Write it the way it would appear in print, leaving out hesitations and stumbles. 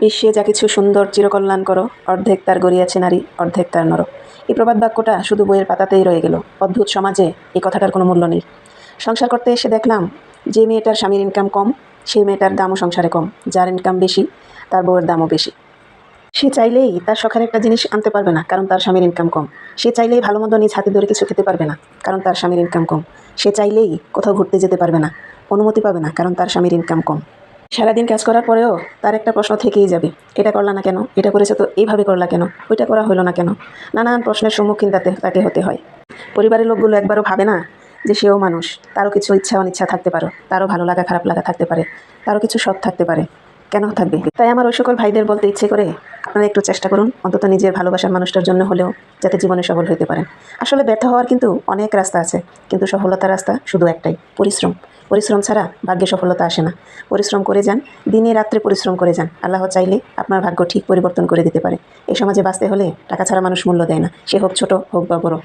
বিশ্বে যা কিছু সুন্দর চিরকল্যাণ করো, অর্ধেক তার গড়িয়াছে নারী, অর্ধেক তার নর। এই প্রবাদ বাক্যটা শুধু বইয়ের পাতাতেই রয়ে গেল। অদ্ভুত সমাজে এই কথাটার কোনো মূল্য নেই। সংসার করতে এসে দেখলাম, যে মেয়েটার স্বামীর ইনকাম কম, সেই মেয়েটার দামও সংসারে কম। যার ইনকাম বেশি, তার বউয়ের দামও বেশি। সে চাইলেই তার শখের একটা জিনিস আনতে পারবে না, কারণ তার স্বামীর ইনকাম কম। সে চাইলেই ভালো মন্দ নিজ হাতে ধরে কিছু খেতে পারবে না, কারণ তার স্বামীর ইনকাম কম। সে চাইলেই কোথাও ঘুরতে যেতে পারবে না, অনুমতি পাবে না, কারণ তার স্বামীর ইনকাম কম। সারাদিন কাজ করার পরেও তার একটা প্রশ্ন থেকেই যাবে, এটা করলা না কেন, এটা করেছে তো এইভাবে করলা কেন, ওইটা করা হলো না কেন। নানান প্রশ্নের সম্মুখীন তাকে হতে হয়। পরিবারের লোকগুলো একবারও ভাবে না যে সেও মানুষ, তারও কিছু ইচ্ছা অনিচ্ছা থাকতে পারে, তারও ভালো লাগা খারাপ লাগা থাকতে পারে, তারও কিছু শখ থাকতে পারে। কেন থাকবে? তাই আমার ওই সকল ভাইদের বলতে ইচ্ছে করে, আপনারা একটু চেষ্টা করুন, অন্তত নিজের ভালোবাসার মানুষটার জন্য হলেও যাতে জীবনে সফল হতে পারেন। আসলে ব্যর্থ হওয়ার কিন্তু অনেক রাস্তা আছে, কিন্তু সফলতার রাস্তা শুধু একটাই, পরিশ্রম। পরিশ্রম ছাড়া ভাগ্যে সফলতা আসে না। পরিশ্রম করে যান, দিনে রাত্রে পরিশ্রম করে যান। আল্লাহ চাইলে আপনার ভাগ্য ঠিক পরিবর্তন করে দিতে পারে। এই সমাজে বাঁচতে হলে টাকা ছাড়া মানুষ মূল্য দেয় না, সে হোক ছোট হোক বা বড়।